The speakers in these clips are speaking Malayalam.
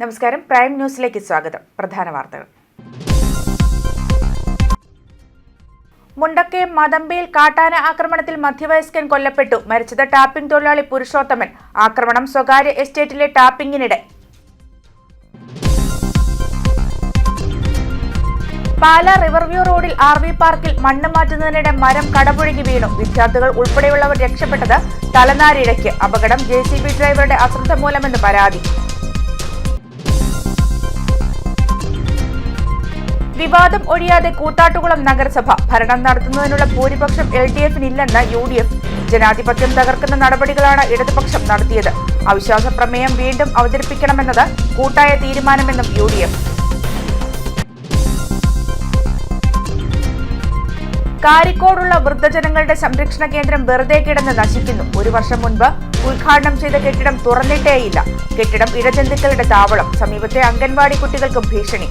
നമസ്കാരം. പ്രൈം ന്യൂസിലേക്ക് സ്വാഗതം. പ്രധാന വാർത്തകൾ. മുണ്ടക്കയം മദമ്പയിൽ കാട്ടാന ആക്രമണത്തിൽ മധ്യവയസ്കൻ കൊല്ലപ്പെട്ടു. മരിച്ചത് ടാപ്പിംഗ് തൊഴിലാളി പുരുഷോത്തമൻ. ആക്രമണം സ്വകാര്യ എസ്റ്റേറ്റിലെ ടാപ്പിംഗിനിടെ. പാലാ റിവർവ്യൂ റോഡിൽ RV പാർക്കിൽ മണ്ണ് മാറ്റുന്നതിനിടെ മരം കടപുഴകി വീണു. വിദ്യാർത്ഥികൾ ഉൾപ്പെടെയുള്ളവർ രക്ഷപ്പെട്ടത് തലനാരിഴയ്ക്ക്. അപകടം JCB ഡ്രൈവറുടെ അശ്രദ്ധ മൂലമെന്ന് പരാതി. വിവാദം ഒഴിയാതെ കൂത്താട്ടുകുളം നഗരസഭ. ഭരണം നടത്തുന്നതിനുള്ള ഭൂരിപക്ഷം LDF-നില്ലെന്ന് UDF. ജനാധിപത്യം തകർക്കുന്ന നടപടികളാണ് ഇടതുപക്ഷം നടത്തിയത്. അവിശ്വാസ പ്രമേയം വീണ്ടും അവതരിപ്പിക്കണമെന്നത് കൂട്ടായ തീരുമാനമെന്നും UDF. കാരിക്കോടുള്ള വൃദ്ധജനങ്ങളുടെ സംരക്ഷണ കേന്ദ്രം വെറുതെ കിടന്ന് നശിക്കുന്നു. 1 വർഷം മുൻപ് ഉദ്ഘാടനം ചെയ്ത കെട്ടിടം തുറന്നിട്ടേയില്ല. കെട്ടിടം ഇഴജന്തുക്കളുടെ താവളം. സമീപത്തെ അംഗൻവാടി കുട്ടികൾക്കും ഭീഷണി.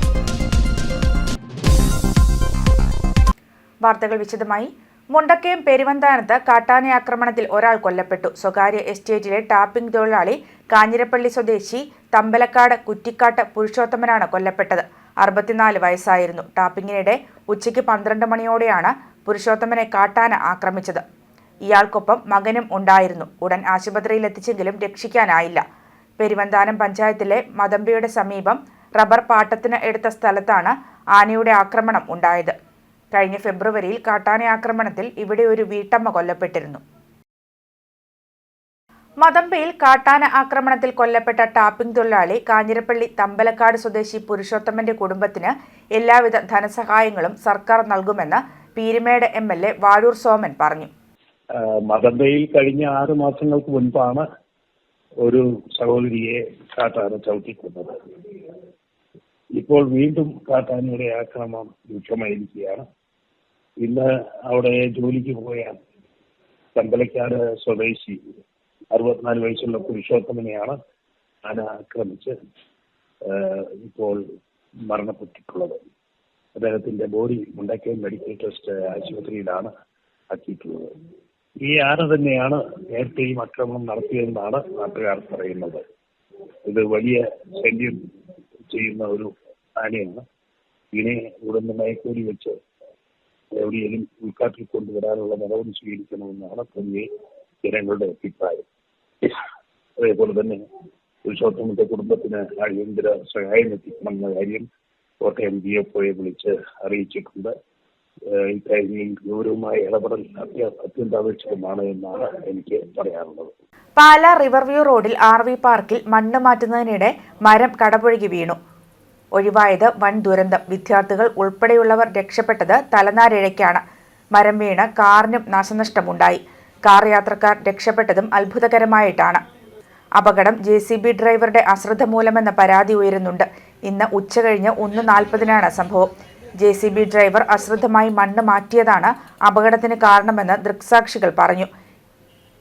വാർത്തകൾ വിശദമായി. മുണ്ടക്കയം പെരുവന്താനത്ത് കാട്ടാന ആക്രമണത്തിൽ ഒരാൾ കൊല്ലപ്പെട്ടു. സ്വകാര്യ എസ്റ്റേറ്റിലെ ടാപ്പിംഗ് തൊഴിലാളി കാഞ്ഞിരപ്പള്ളി സ്വദേശി തമ്പലക്കാട് കുറ്റിക്കാട്ട് പുരുഷോത്തമനാണ് കൊല്ലപ്പെട്ടത്. 64 വയസ്സായിരുന്നു. ടാപ്പിംഗിനിടെ ഉച്ചയ്ക്ക് 12 മണിയോടെയാണ് പുരുഷോത്തമനെ കാട്ടാന ആക്രമിച്ചത്. ഇയാൾക്കൊപ്പം മകനും ഉണ്ടായിരുന്നു. ഉടൻ ആശുപത്രിയിൽ എത്തിച്ചെങ്കിലും രക്ഷിക്കാനായില്ല. പെരുവന്താനം പഞ്ചായത്തിലെ മദമ്പയുടെ സമീപം റബ്ബർ പാട്ടത്തിന് എടുത്ത സ്ഥലത്താണ് ആനയുടെ ആക്രമണം ഉണ്ടായത്. കഴിഞ്ഞ ഫെബ്രുവരിയിൽ കാട്ടാന ആക്രമണത്തിൽ ഇവിടെ ഒരു വീട്ടമ്മ കൊല്ലപ്പെട്ടിരുന്നു. മദമ്പയിൽ കാട്ടാന ആക്രമണത്തിൽ കൊല്ലപ്പെട്ട ടാപ്പിംഗ് തൊഴിലാളി കാഞ്ഞിരപ്പള്ളി തമ്പലക്കാട് സ്വദേശി പുരുഷോത്തമന്റെ കുടുംബത്തിന് എല്ലാവിധ ധനസഹായങ്ങളും സർക്കാർ നൽകുമെന്ന് പീരുമേട് MLA വാഴൂർ സോമൻ പറഞ്ഞു. മദമ്പയിൽ കഴിഞ്ഞ 6 മാസങ്ങൾക്ക് മുൻപാണ് ഒരു സഹോദരിയെ കാട്ടാന ചവിട്ടിക്കൊന്നത്. ഇപ്പോൾ വീണ്ടും കാട്ടാനയുടെ ആക്രമണം രൂക്ഷമായിരിക്കുകയാണ്. ഇന്ന് അവിടെ ജോലിക്ക് പോയ തമ്പലക്കാട് സ്വദേശി 64 വയസ്സുള്ള പുരുഷോത്തമനെയാണ് ആന ആക്രമിച്ച് ഇപ്പോൾ മരണപ്പെട്ടിട്ടുള്ളത്. അദ്ദേഹത്തിന്റെ ബോഡി മുണ്ടക്കയം മെഡിക്കൽ ട്രസ്റ്റ് ആശുപത്രിയിലാണ് ആക്കിയിട്ടുള്ളത്. ഈ ആന തന്നെയാണ് നേരത്തെയും ആക്രമണം നടത്തിയതെന്നാണ് നാട്ടുകാർ പറയുന്നത്. ഇത് വലിയ ശല്യം ചെയ്യുന്ന ഒരു ആനയാണ്. ഇതിനെ ഉടൻ മയക്കൂലി വെച്ച് എവിടെയെങ്കിലും ഉൾക്കാട്ടിൽ കൊണ്ടുവരാനുള്ള നടപടി സ്വീകരിക്കണമെന്നാണ് പൊതുവെ ജനങ്ങളുടെ അഭിപ്രായം. അതേപോലെ തന്നെ പുരുഷോത്തമന്റെ കുടുംബത്തിന് അടിയന്തര സഹായം എത്തിക്കണമെന്ന കാര്യം കോട്ടയം DFOയെ വിളിച്ച് അറിയിച്ചിട്ടുണ്ട്. ഇക്കാര്യങ്ങളിൽ ഗൗരവമായ ഇടപെടൽ അത്യന്താപേക്ഷിതമാണ് എന്നാണ് എനിക്ക് പറയാനുള്ളത്. പാലാ റിവർവ്യൂ റോഡിൽ RV പാർക്കിൽ മണ്ണ് മാറ്റുന്നതിനിടെ മരം കടപുഴകി വീണു. ഒഴിവായത് വൻ ദുരന്തം. വിദ്യാർത്ഥികൾ ഉൾപ്പെടെയുള്ളവർ രക്ഷപ്പെട്ടത് തലനാരിഴയ്ക്കാണ്. മരം വീണ് കാറിനും നാശനഷ്ടമുണ്ടായി. കാർ യാത്രക്കാർ രക്ഷപ്പെട്ടതും അത്ഭുതകരമായിട്ടാണ്. അപകടം JCB ഡ്രൈവറുടെ അശ്രദ്ധ മൂലമെന്ന പരാതി ഉയരുന്നുണ്ട്. ഇന്ന് ഉച്ചകഴിഞ്ഞ് 1:40-നാണ് സംഭവം. JCB ഡ്രൈവർ അശ്രദ്ധമായി മണ്ണ് മാറ്റിയതാണ് അപകടത്തിന് കാരണമെന്ന് ദൃക്സാക്ഷികൾ പറഞ്ഞു.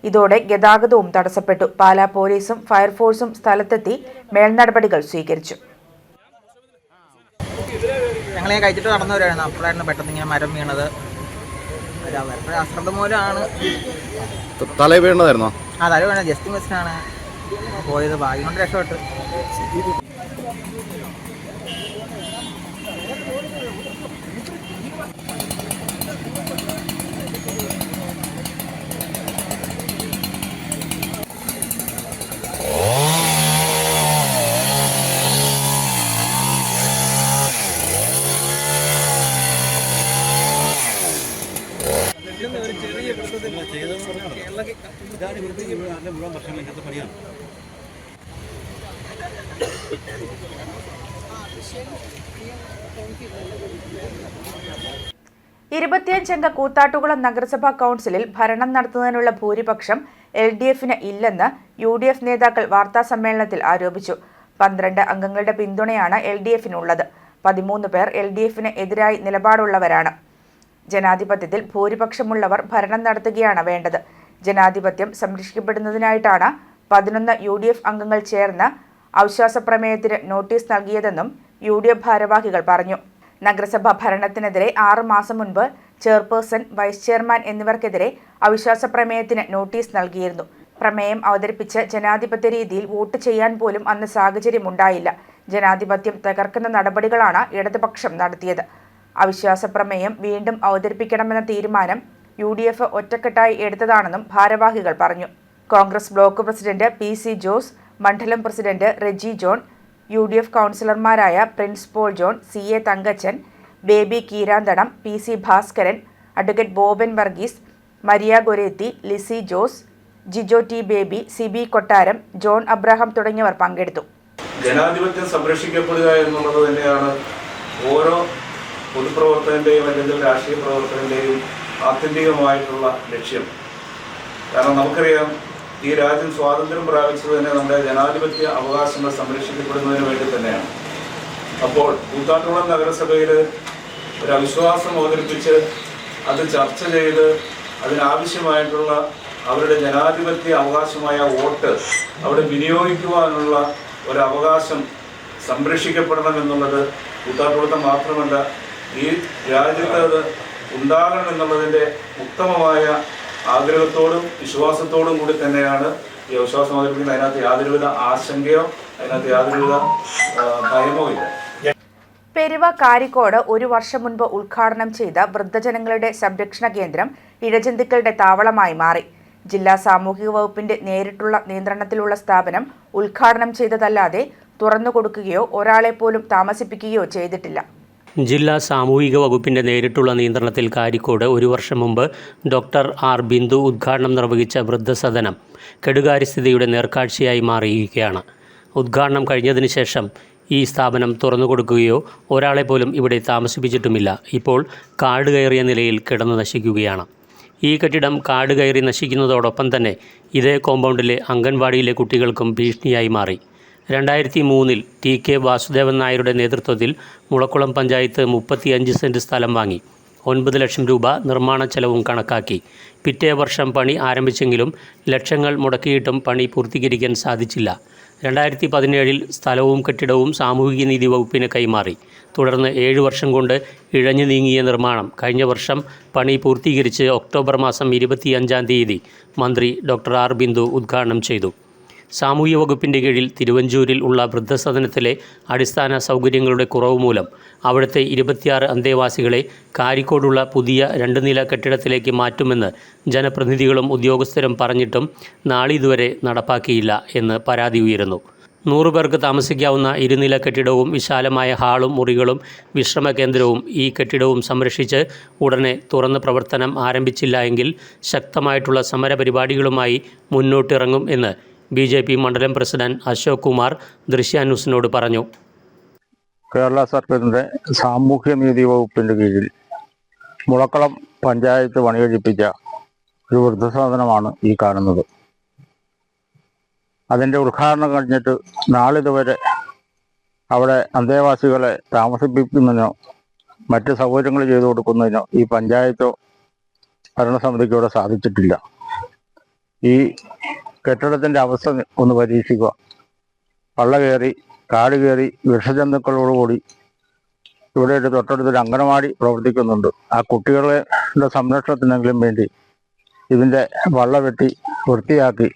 ഇതോടെ ഗതാഗതവും തടസ്സപ്പെട്ടു. പാലാ പോലീസും ഫയർഫോഴ്സും സ്ഥലത്തെത്തി മേൽനടപടികൾ സ്വീകരിച്ചു. ഞങ്ങളെ കഴിച്ചിട്ട് നടന്നവരായിരുന്നു. അപ്പോഴായിരുന്നു പെട്ടെന്ന് ഇങ്ങനെ മരം വീണത്. അശ്രദ്ധ മൂലമാണ്. തല വീണതായിരുന്നോ? തല വീണ ജസ്റ്റ് മിസ്സിനാണ് പോയത്. ഭാഗ്യം കൊണ്ട് രക്ഷപ്പെട്ടു. മുഴുവൻ വർഷങ്ങൾ ഇങ്ങനത്തെ പണിയാണ്. 25-അംഗ കൂത്താട്ടുകുളം നഗരസഭാ കൗൺസിലിൽ ഭരണം നടത്തുന്നതിനുള്ള ഭൂരിപക്ഷം LDF-ന് ഇല്ലെന്ന് UDF നേതാക്കൾ വാർത്താസമ്മേളനത്തിൽ ആരോപിച്ചു. 12 അംഗങ്ങളുടെ പിന്തുണയാണ് LDF-നുള്ളത്. 13 പേർ LDF-ന് എതിരായി നിലപാടുള്ളവരാണ്. ജനാധിപത്യത്തിൽ ഭൂരിപക്ഷമുള്ളവർ ഭരണം നടത്തുകയാണ് വേണ്ടത്. ജനാധിപത്യം സംരക്ഷിക്കപ്പെടുന്നതിനായിട്ടാണ് 11 UDF അംഗങ്ങൾ ചേർന്ന് അവിശ്വാസ പ്രമേയത്തിന് നോട്ടീസ് നൽകിയതെന്നും UDF ഭാരവാഹികൾ പറഞ്ഞു. നഗരസഭാ ഭരണത്തിനെതിരെ 6 മാസം മുൻപ് ചെയർപേഴ്സൺ, വൈസ് ചെയർമാൻ എന്നിവർക്കെതിരെ അവിശ്വാസ പ്രമേയത്തിന് നോട്ടീസ് നൽകിയിരുന്നു. പ്രമേയം അവതരിപ്പിച്ച് ജനാധിപത്യ രീതിയിൽ വോട്ട് ചെയ്യാൻ പോലും അന്ന് സാഹചര്യമുണ്ടായില്ല. ജനാധിപത്യം തകർക്കുന്ന നടപടികളാണ് ഇടതുപക്ഷം നടത്തിയത്. അവിശ്വാസ പ്രമേയം വീണ്ടും അവതരിപ്പിക്കണമെന്ന തീരുമാനം UDF ഒറ്റക്കെട്ടായി എടുത്തതാണെന്നും ഭാരവാഹികൾ പറഞ്ഞു. Congress block president PC Jose, മണ്ഡലം പ്രസിഡന്റ് റെജി ജോൺ, UDF കൗൺസിലർമാരായ Prince Paul John, CA Thankachan, Baby Keeranthadam, PC Bhaskaran, advocate Boban Varghese, Maria Goretti, Lissy Jose, Jijo T Baby, CB Kottaram, John Abraham തുടങ്ങിയവർ പങ്കെടുത്തു. ജനാധിപത്യം സംരക്ഷിക്കപ്പെടുക എന്നുള്ളത് തന്നെയാണ് ഓരോ പൊതുപ്രവർത്തകന്റെയും അല്ലെങ്കിൽ രാഷ്ട്രീയ പ്രവർത്തകന്റെയും ആത്യന്തികമായിട്ടുള്ള ലക്ഷ്യം. കാരണം നമുക്കറിയാം, ഈ രാജ്യം സ്വാതന്ത്ര്യം പ്രാപിച്ചത് തന്നെ നമ്മുടെ ജനാധിപത്യ അവകാശങ്ങൾ സംരക്ഷിക്കപ്പെടുന്നതിന് വേണ്ടി തന്നെയാണ്. അപ്പോൾ കൂത്താട്ടുകുളം നഗരസഭയിൽ ഒരു അവിശ്വാസം അവതരിപ്പിച്ച് അത് ചർച്ച ചെയ്ത് അതിനാവശ്യമായിട്ടുള്ള അവരുടെ ജനാധിപത്യ അവകാശമായ വോട്ട് അവിടെ വിനിയോഗിക്കുവാനുള്ള ഒരു അവകാശം സംരക്ഷിക്കപ്പെടണമെന്നുള്ളത് കൂത്താട്ടുകുളത്തെ മാത്രമല്ല, ഈ രാജ്യത്ത് അത് ഉണ്ടാകണം എന്നുള്ളതിൻ്റെ ഉത്തമമായ ആഗ്രഹത്തോടും വിശ്വാസത്തോടും കൂടി തന്നെയാണ് ഈ അവിശ്വാസം അവതരിപ്പിക്കുന്നത്. അതിനകത്ത് യാതൊരുവിധ ആശങ്കയോ അതിനകത്ത് യാതൊരുവിധ ഭയമോ ഇല്ല. പെരുവ കാരിക്കോട് 1 വർഷം മുൻപ് ഉദ്ഘാടനം ചെയ്ത വൃദ്ധജനങ്ങളുടെ സംരക്ഷണ കേന്ദ്രം ഇഴജന്തുക്കളുടെ താവളമായി മാറി. ജില്ലാ സാമൂഹിക വകുപ്പിന്റെ നേരിട്ടുള്ള നിയന്ത്രണത്തിലുള്ള സ്ഥാപനം ഉദ്ഘാടനം ചെയ്തതല്ലാതെ തുറന്നുകൊടുക്കുകയോ ഒരാളെ പോലും താമസിപ്പിക്കുകയോ ചെയ്തിട്ടില്ല. ജില്ലാ സാമൂഹിക വകുപ്പിന്റെ നേരിട്ടുള്ള നിയന്ത്രണത്തിൽ കാരിക്കോട് 1 വർഷം മുമ്പ് ഡോക്ടർ R ബിന്ദു ഉദ്ഘാടനം നിർവഹിച്ച വൃദ്ധസദനം കെടുകാര്യസ്ഥിതിയുടെ നേർക്കാഴ്ചയായി മാറിയിരിക്കുകയാണ്. ഉദ്ഘാടനം കഴിഞ്ഞതിന് ശേഷം ഈ സ്ഥാപനം തുറന്നുകൊടുക്കുകയോ ഒരാളെ പോലും ഇവിടെ താമസിപ്പിച്ചിട്ടുമില്ല. ഇപ്പോൾ കാട് കയറിയ നിലയിൽ കിടന്നു നശിക്കുകയാണ്. ഈ കെട്ടിടം കാട് കയറി നശിക്കുന്നതോടൊപ്പം തന്നെ ഇതേ കോമ്പൗണ്ടിലെ അംഗൻവാടിയിലെ കുട്ടികൾക്കും ഭീഷണിയായി മാറി. 2003 TK വാസുദേവൻ നായരുടെ നേതൃത്വത്തിൽ മുളക്കുളം പഞ്ചായത്ത് 35 സെൻറ്റ് സ്ഥലം വാങ്ങി 9 ലക്ഷം രൂപ നിർമ്മാണ ചെലവും കണക്കാക്കി. പിറ്റേ വർഷം പണി ആരംഭിച്ചെങ്കിലും ലക്ഷങ്ങൾ മുടക്കിയിട്ടും പണി പൂർത്തീകരിക്കാൻ സാധിച്ചില്ല. 2017 സ്ഥലവും കെട്ടിടവും സാമൂഹികനീതി വകുപ്പിന് കൈമാറി. തുടർന്ന് 7 വർഷം കൊണ്ട് ഇഴഞ്ഞു നീങ്ങിയ നിർമ്മാണം കഴിഞ്ഞ വർഷം പണി പൂർത്തീകരിച്ച് ഒക്ടോബർ മാസം 25-ാം തീയതി മന്ത്രി ഡോക്ടർ R ബിന്ദു ഉദ്ഘാടനം ചെയ്തു. സാമൂഹ്യ വകുപ്പിൻ്റെ കീഴിൽ തിരുവഞ്ചൂരിൽ ഉള്ള വൃദ്ധസദനത്തിലെ അടിസ്ഥാന സൗകര്യങ്ങളുടെ കുറവ് മൂലം അവിടുത്തെ 26 അന്തേവാസികളെ കാരിക്കോടുള്ള പുതിയ 2 നില കെട്ടിടത്തിലേക്ക് മാറ്റുമെന്ന് ജനപ്രതിനിധികളും ഉദ്യോഗസ്ഥരും പറഞ്ഞിട്ടും നാളിതുവരെ നടപ്പാക്കിയില്ല എന്ന് പരാതി ഉയരുന്നു. 100 പേർക്ക് താമസിക്കാവുന്ന 2 നില കെട്ടിടവും വിശാലമായ ഹാളും മുറികളും വിശ്രമ കേന്ദ്രവും ഈ കെട്ടിടവും സംരക്ഷിച്ച് ഉടനെ തുറന്ന് പ്രവർത്തനം ആരംഭിച്ചില്ല എങ്കിൽ ശക്തമായിട്ടുള്ള സമരപരിപാടികളുമായി മുന്നോട്ടിറങ്ങും എന്ന് BJP മണ്ഡലം പ്രസിഡന്റ് അശോക് കുമാർ ദൃശ്യാന്യൂസിനോട് പറഞ്ഞു. കേരള സർക്കാരിൻ്റെ സാമൂഹ്യനീതി വകുപ്പിൻ്റെ കീഴിൽ മുളക്കുളം പഞ്ചായത്ത് പണികഴിപ്പിച്ച ഒരു വൃദ്ധസദനമാണ് ഈ കാണുന്നത്. അതിൻ്റെ ഉദ്ഘാടനം കഴിഞ്ഞിട്ട് നാളിതുവരെ അവിടെ അന്തേവാസികളെ താമസിപ്പിക്കുന്നതിനോ മറ്റ് സൗകര്യങ്ങൾ ചെയ്തു കൊടുക്കുന്നതിനോ ഈ പഞ്ചായത്തോ ഭരണസമിതിക്കോ സാധിച്ചിട്ടില്ല. ഈ കെട്ടിടത്തിൻ്റെ അവസ്ഥ ഒന്ന് പരീക്ഷിക്കുക. പള്ള കയറി കാട് കയറി വിഷജന്തുക്കളോടുകൂടി ഇവിടെ ഒരു തൊട്ടടുത്തൊരു അംഗനവാടി പ്രവർത്തിക്കുന്നുണ്ട്. ആ കുട്ടികളുടെ സംരക്ഷണത്തിനെങ്കിലും വേണ്ടി ഇതിൻ്റെ വള്ള വെട്ടി വൃത്തിയാക്കി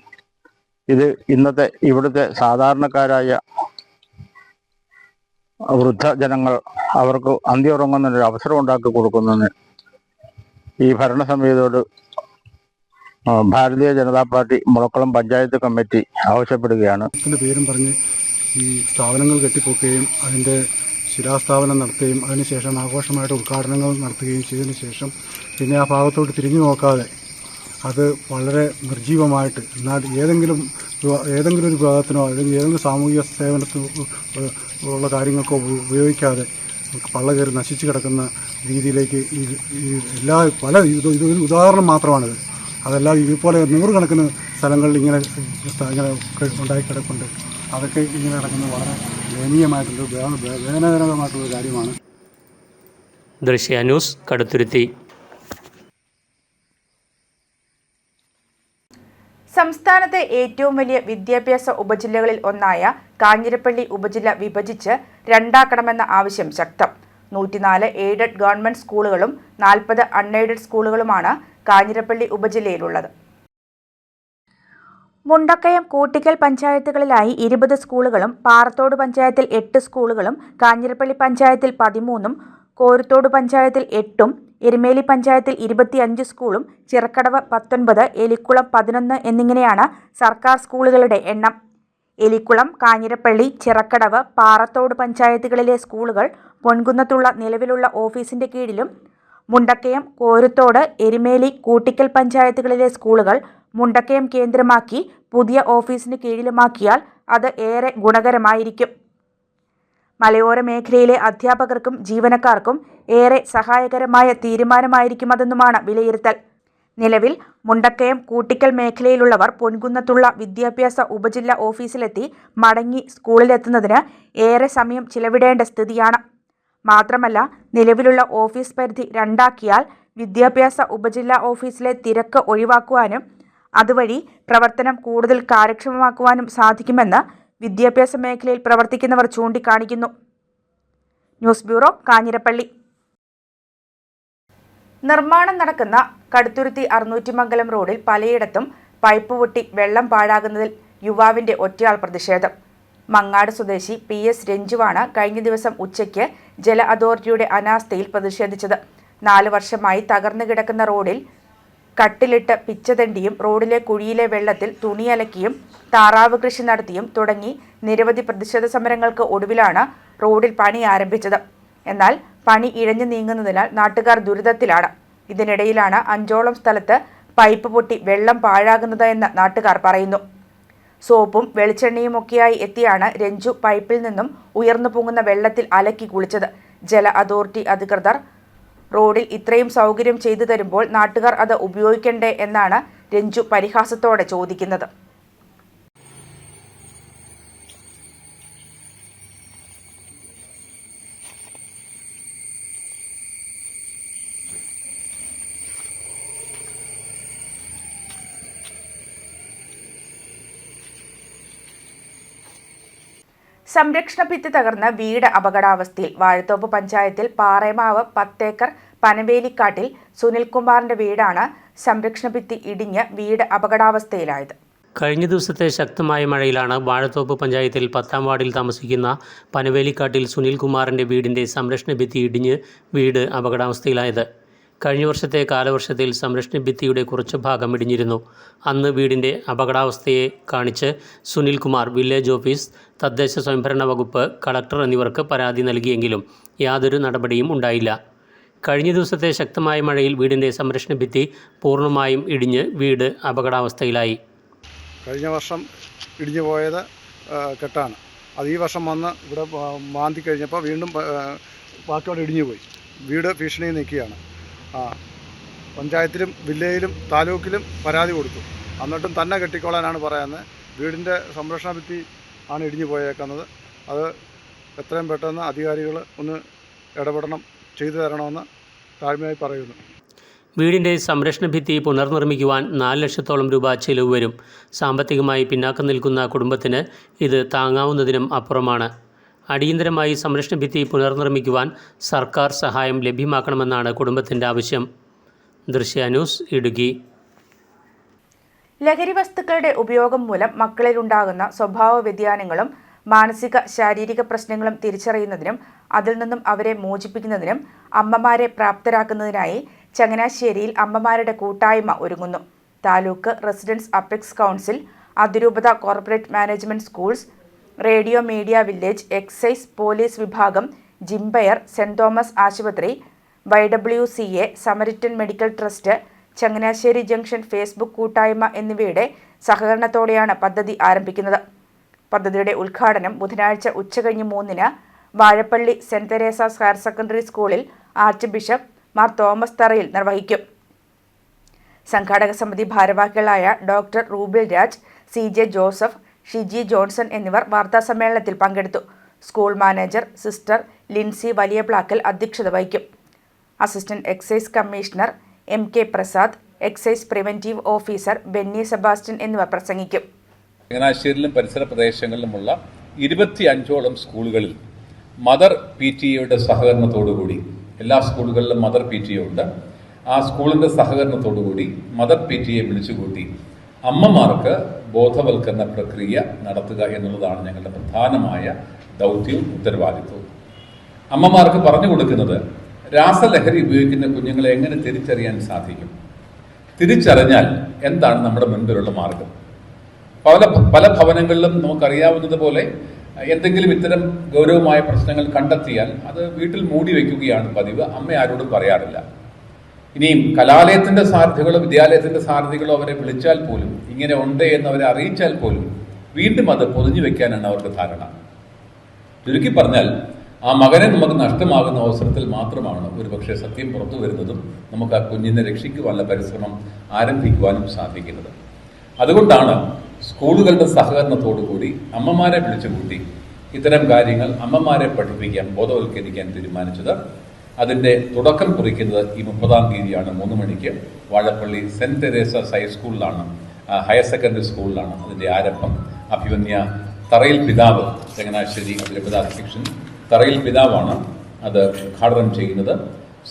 ഇത് ഇന്നത്തെ ഇവിടുത്തെ സാധാരണക്കാരായ വൃദ്ധജനങ്ങൾ അവർക്ക് അന്തി ഉറങ്ങുന്നതിനൊരു അവസരം ഉണ്ടാക്കി കൊടുക്കുന്നതിന് ഈ ഭരണസമിതിയോട് ഭാരതീയ ജനതാ പാർട്ടി മുളക്കുളം പഞ്ചായത്ത് കമ്മിറ്റി ആവശ്യപ്പെടുകയാണ്. പേരും പറഞ്ഞ് ഈ സ്ഥാപനങ്ങൾ കെട്ടിപ്പൊക്കുകയും അതിൻ്റെ ശിലാസ്ഥാപനം നടത്തുകയും അതിനുശേഷം ആഘോഷമായിട്ട് ഉദ്ഘാടനങ്ങൾ നടത്തുകയും ചെയ്തതിന് ശേഷം പിന്നെ ആ ഭാഗത്തോട്ട് തിരിഞ്ഞു നോക്കാതെ അത് വളരെ നിർജീവമായിട്ട് എന്നാൽ ഏതെങ്കിലും ഒരു വിഭാഗത്തിനോ അല്ലെങ്കിൽ ഏതെങ്കിലും സാമൂഹിക സേവനത്തിനോ ഉള്ള കാര്യങ്ങൾക്കോ ഉപയോഗിക്കാതെ പള്ള കയറി നശിച്ചു കിടക്കുന്ന രീതിയിലേക്ക് എല്ലാ ഇതൊരു ഉദാഹരണം മാത്രമാണിത്. അതെല്ലാം ഇതുപോലെ 100 കണക്കിന് സ്ഥലങ്ങളിൽ ഇങ്ങനെ ഉണ്ടായി കിടപ്പുണ്ട്. അതൊക്കെ ഇങ്ങനെ കിടക്കുന്നത് വളരെ വേദനാജനകമായിട്ടുള്ള കാര്യമാണ്. ദൃശ്യ ന്യൂസ്, കടുത്തുരുത്തി. സംസ്ഥാനത്തെ ഏറ്റവും വലിയ വിദ്യാഭ്യാസ ഉപജില്ലകളിൽ ഒന്നായ കാഞ്ഞിരപ്പള്ളി ഉപജില്ല വിഭജിച്ച് 2ആക്കണമെന്ന ആവശ്യം ശക്തം. 104 എയ്ഡഡ് ഗവൺമെന്റ് സ്കൂളുകളും 40 അൺഎയ്ഡഡ് സ്കൂളുകളുമാണ് കാഞ്ഞിരപ്പള്ളി ഉപജില്ലയിലുള്ളത്. മുണ്ടക്കയം കൂട്ടിക്കൽ പഞ്ചായത്തുകളിലായി 20 സ്കൂളുകളും പാറത്തോട് പഞ്ചായത്തിൽ 8 സ്കൂളുകളും കാഞ്ഞിരപ്പള്ളി പഞ്ചായത്തിൽ 13 കോരുത്തോട് പഞ്ചായത്തിൽ 8 എരുമേലി പഞ്ചായത്തിൽ 25 സ്കൂളും ചിറക്കടവ് 19 എലിക്കുളം 11 എന്നിങ്ങനെയാണ് സർക്കാർ സ്കൂളുകളുടെ എണ്ണം. എലിക്കുളം, കാഞ്ഞിരപ്പള്ളി, ചിറക്കടവ്, പാറത്തോട് പഞ്ചായത്തുകളിലെ സ്കൂളുകൾ പൊൻകുന്നത്തുള്ള നിലവിലുള്ള ഓഫീസിന്റെ കീഴിലും മുണ്ടക്കയം, കോരുത്തോട്, എരുമേലി, കൂട്ടിക്കൽ പഞ്ചായത്തുകളിലെ സ്കൂളുകൾ മുണ്ടക്കയം കേന്ദ്രമാക്കി പുതിയ ഓഫീസിന് കീഴിലുമാക്കിയാൽ അത് ഏറെ ഗുണകരമായിരിക്കും. മലയോര മേഖലയിലെ അധ്യാപകർക്കും ജീവനക്കാർക്കും ഏറെ സഹായകരമായ തീരുമാനമായിരിക്കുമതെന്നുമാണ് വിലയിരുത്തൽ. നിലവിൽ മുണ്ടക്കയം, കൂട്ടിക്കൽ മേഖലയിലുള്ളവർ പൊൻകുന്നത്തുള്ള വിദ്യാഭ്യാസ ഉപജില്ലാ ഓഫീസിലെത്തി മടങ്ങി സ്കൂളിലെത്തുന്നതിന് ഏറെ സമയം ചിലവിടേണ്ട സ്ഥിതിയാണ്. മാത്രമല്ല, നിലവിലുള്ള ഓഫീസ് പരിധി 2 ആക്കിയാൽ വിദ്യാഭ്യാസ ഉപജില്ലാ ഓഫീസിലെ തിരക്ക് ഒഴിവാക്കുവാനും അതുവഴി പ്രവർത്തനം കൂടുതൽ കാര്യക്ഷമമാക്കുവാനും സാധിക്കുമെന്ന് വിദ്യാഭ്യാസ മേഖലയിൽ പ്രവർത്തിക്കുന്നവർ ചൂണ്ടിക്കാണിക്കുന്നു. News bureau, Kanjirappally. നിർമ്മാണം നടക്കുന്ന കടുത്തുരുത്തി അറുന്നൂറ്റിമംഗലം റോഡിൽ പലയിടത്തും പൈപ്പ് പൊട്ടി വെള്ളം പാഴാകുന്നതിൽ യുവാവിന്റെ ഒറ്റയാൾ പ്രതിഷേധം. മങ്ങാട് സ്വദേശി PS രഞ്ജുവാണ് കഴിഞ്ഞ ദിവസം ഉച്ചയ്ക്ക് ജല അതോറിറ്റിയുടെ അനാസ്ഥയിൽ പ്രതിഷേധിച്ചത്. 4 വർഷമായി തകർന്നു കിടക്കുന്ന റോഡിൽ കട്ടിലിട്ട് പിച്ചതണ്ടിയും റോഡിലെ കുഴിയിലെ വെള്ളത്തിൽ തുണിയലക്കിയും താറാവ് കൃഷി നടത്തിയും തുടങ്ങി നിരവധി പ്രതിഷേധ സമരങ്ങൾക്ക് ഒടുവിലാണ് റോഡിൽ പണി ആരംഭിച്ചത്. എന്നാൽ പണി ഇഴഞ്ഞു നീങ്ങുന്നതിനാൽ നാട്ടുകാർ ദുരിതത്തിലാണ്. ഇതിനിടയിലാണ് 5ഓളം സ്ഥലത്ത് പൈപ്പ് പൊട്ടി വെള്ളം പാഴാകുന്നത് എന്ന് നാട്ടുകാർ പറയുന്നു. സോപ്പും വെളിച്ചെണ്ണയുമൊക്കെയായി എത്തിയാണ് രഞ്ജു പൈപ്പിൽ നിന്നും ഉയർന്നു പൊങ്ങുന്ന വെള്ളത്തിൽ അലക്കി കുളിച്ചത്. ജല അതോറിറ്റി അധികൃതർ റോഡിൽ ഇത്രയും സൗകര്യം ചെയ്തു തരുമ്പോൾ നാട്ടുകാർ അത് ഉപയോഗിക്കണ്ടേ എന്നാണ് രഞ്ജു പരിഹാസത്തോടെ ചോദിക്കുന്നത്. സംരക്ഷണ ഭിത്തി തകർന്ന് വീട് അപകടാവസ്ഥയിൽ. വാഴത്തോപ്പ് പഞ്ചായത്തിൽ പാറേമാവ് 10 ഏക്കർ പനവേലിക്കാട്ടിൽ സുനിൽകുമാറിന്റെ വീടാണ് സംരക്ഷണ ഭിത്തി ഇടിഞ്ഞ് വീട് അപകടാവസ്ഥയിലായത്. കഴിഞ്ഞ ദിവസത്തെ ശക്തമായ മഴയിലാണ് വാഴത്തോപ്പ് പഞ്ചായത്തിൽ 10ാം വാർഡിൽ താമസിക്കുന്ന പനവേലിക്കാട്ടിൽ സുനിൽകുമാറിന്റെ വീടിന്റെ സംരക്ഷണ ഭിത്തി ഇടിഞ്ഞ് വീട് അപകടാവസ്ഥയിലായത്. കഴിഞ്ഞ വർഷത്തെ കാലവർഷത്തിൽ സംരക്ഷണ ഭിത്തിയുടെ കുറച്ച് ഭാഗം ഇടിഞ്ഞിരുന്നു. അന്ന് വീടിൻ്റെ അപകടാവസ്ഥയെ കാണിച്ച് സുനിൽകുമാർ വില്ലേജ് ഓഫീസ്, തദ്ദേശ സ്വയംഭരണ വകുപ്പ്, കളക്ടർ എന്നിവർക്ക് പരാതി നൽകിയെങ്കിലും യാതൊരു നടപടിയും ഉണ്ടായില്ല. കഴിഞ്ഞ ദിവസത്തെ ശക്തമായ മഴയിൽ വീടിൻ്റെ സംരക്ഷണ ഭിത്തി പൂർണ്ണമായും ഇടിഞ്ഞ് വീട് അപകടാവസ്ഥയിലായി. കഴിഞ്ഞ വർഷം ഇടിഞ്ഞു പോയത് കെട്ടാണ്. അത് ഈ വർഷം വന്ന് ഇവിടെ മാന്തി കഴിഞ്ഞപ്പോൾ വീണ്ടും ബാക്കിയോടെ ഇടിഞ്ഞു പോയി. വീട് ഭീഷണിയിൽ നിൽക്കുകയാണ്. പഞ്ചായത്തിലും വില്ലേജിലും താലൂക്കിലും പരാതി കൊടുത്തു. എന്നിട്ടും തന്നെ കെട്ടിക്കോളാനാണ് പറയുന്നത്. വീടിൻ്റെ സംരക്ഷണ ഭിത്തി ആണ് ഇടിഞ്ഞു പോയേക്കുന്നത്. അത് എത്രയും പെട്ടെന്ന് അധികാരികൾ ഒന്ന് ഇടപെടണം, ചെയ്തു തരണമെന്ന് താഴ്മയായി പറയുന്നു. വീടിൻ്റെ സംരക്ഷണ ഭിത്തി പുനർനിർമ്മിക്കുവാൻ 4 ലക്ഷത്തോളം രൂപ ചിലവ് വരും. സാമ്പത്തികമായി പിന്നാക്കം നിൽക്കുന്ന കുടുംബത്തിന് ഇത് താങ്ങാവുന്നതിനും അപ്പുറമാണ്. അടിയന്തരമായി സംരക്ഷണ ഭിത്തി പുനർനിർമ്മിക്കുവാൻ സർക്കാർ സഹായം ലഭ്യമാക്കണമെന്നാണ് കുടുംബത്തിൻ്റെ ആവശ്യം. ദൃശ്യ ന്യൂസ്, ഇടുക്കി. ലഹരി വസ്തുക്കളുടെ ഉപയോഗം മൂലം മക്കളിലുണ്ടാകുന്ന സ്വഭാവ വ്യതിയാനങ്ങളും മാനസിക ശാരീരിക പ്രശ്നങ്ങളും തിരിച്ചറിയുന്നതിനും അതിൽ നിന്നും അവരെ മോചിപ്പിക്കുന്നതിനും അമ്മമാരെ പ്രാപ്തരാക്കുന്നതിനായി ചങ്ങനാശ്ശേരിയിൽ അമ്മമാരുടെ കൂട്ടായ്മ ഒരുങ്ങുന്നു. താലൂക്ക് റെസിഡൻസ് അപ്പെക്സ് കൗൺസിൽ, അതിരൂപത corporate management schools, radio media village, excise police വിഭാഗം, ജിംബയർ, സെന്റ് തോമസ് ആശുപത്രി, YWCA, Samaritan medical trust, Changanassery junction Facebook കൂട്ടായ്മ എന്നിവയുടെ സഹകരണത്തോടെയാണ് പദ്ധതി ആരംഭിക്കുന്നത്. പദ്ധതിയുടെ ഉദ്ഘാടനം ബുധനാഴ്ച ഉച്ചകഴിഞ്ഞ് 3-ന് Vazhappally saint Teresa's higher secondary സ്കൂളിൽ ആർച്ച് ബിഷപ്പ് മാർ തോമസ് തറയിൽ നിർവഹിക്കും. സംഘാടക സമിതി ഭാരവാഹികളായ ഡോക്ടർ റൂബിൽ രാജ്, CJ ജോസഫ്, ഷിജി ജോൺസൺ എന്നിവർ വാർത്താസമ്മേളനത്തിൽ പങ്കെടുത്തു. School manager sister Lincy Valiyaplackal അധ്യക്ഷത വഹിക്കും. Assistant excise commissioner MK Prasad, excise preventive officer Benny Sebastian എന്നിവർ പ്രസംഗിക്കും. ചങ്ങനാശ്ശേരിയിലും പരിസര പ്രദേശങ്ങളിലുമുള്ള 25ഓളം സ്കൂളുകളിൽ മദർ PTA സഹകരണത്തോടുകൂടി, എല്ലാ സ്കൂളുകളിലും മദർ PTA ഉണ്ട്. ആ സ്കൂളിൻ്റെ സഹകരണത്തോടുകൂടി മദർ PTA വിളിച്ചുകൂട്ടി അമ്മമാർക്ക് ബോധവൽക്കരണ പ്രക്രിയ നടത്തുക എന്നുള്ളതാണ് ഞങ്ങളുടെ പ്രധാനമായ ദൗത്യവും ഉത്തരവാദിത്വവും. അമ്മമാർക്ക് പറഞ്ഞു കൊടുക്കുന്നത് രാസലഹരി ഉപയോഗിക്കുന്ന കുഞ്ഞുങ്ങളെ എങ്ങനെ തിരിച്ചറിയാൻ സാധിക്കും, തിരിച്ചറിഞ്ഞാൽ എന്താണ് നമ്മുടെ മുൻപിലുള്ള മാർഗം. പല ഭവനങ്ങളിലും നമുക്കറിയാവുന്നതുപോലെ എന്തെങ്കിലും ഇത്തരം ഗൗരവമായ പ്രശ്നങ്ങൾ കണ്ടെത്തിയാൽ അത് വീട്ടിൽ മൂടി വയ്ക്കുകയാണ് പതിവ്. അമ്മ ആരോടും പറയാറില്ല. ഇനിയും കലാലയത്തിന്റെ സാരഥികളോ വിദ്യാലയത്തിന്റെ സാരഥികളോ അവരെ വിളിച്ചാൽ പോലും, ഇങ്ങനെ ഉണ്ട് എന്ന് അവരെ അറിയിച്ചാൽ പോലും വീണ്ടും അത് പൊതിഞ്ഞു വെക്കാനാണ് അവർക്ക് ധാരണ. ചുരുക്കി പറഞ്ഞാൽ ആ മകനെ നമുക്ക് നഷ്ടമാകുന്ന അവസരത്തിൽ മാത്രമാണ് ഒരുപക്ഷെ സത്യം പുറത്തു വരുന്നതും നമുക്ക് ആ കുഞ്ഞിനെ രക്ഷിക്കുവാനുള്ള പരിശ്രമം ആരംഭിക്കുവാനും സാധിക്കുന്നത്. അതുകൊണ്ടാണ് സ്കൂളുകളുടെ സഹകരണത്തോടുകൂടി അമ്മമാരെ വിളിച്ചുകൂട്ടി ഇത്തരം കാര്യങ്ങൾ അമ്മമാരെ പഠിപ്പിക്കാൻ, ബോധവൽക്കരിക്കാൻ തീരുമാനിച്ചത്. അതിൻ്റെ തുടക്കം കുറിക്കുന്നത് ഈ 30-ാം തീയതിയാണ് 3 മണിക്ക് വാഴപ്പള്ളി സെൻറ്റ് തെരേസാസ് ഹൈസ്കൂളിലാണ്, ഹയർ സെക്കൻഡറി സ്കൂളിലാണ് അതിൻ്റെ ആരംഭം. അഭിമന്യ തറയിൽ പിതാവ്, ചങ്ങനാശ്ശേരി അധ്യക്ഷൻ തറയിൽ പിതാവാണ് അത് ഉദ്ഘാടനം ചെയ്യുന്നത്.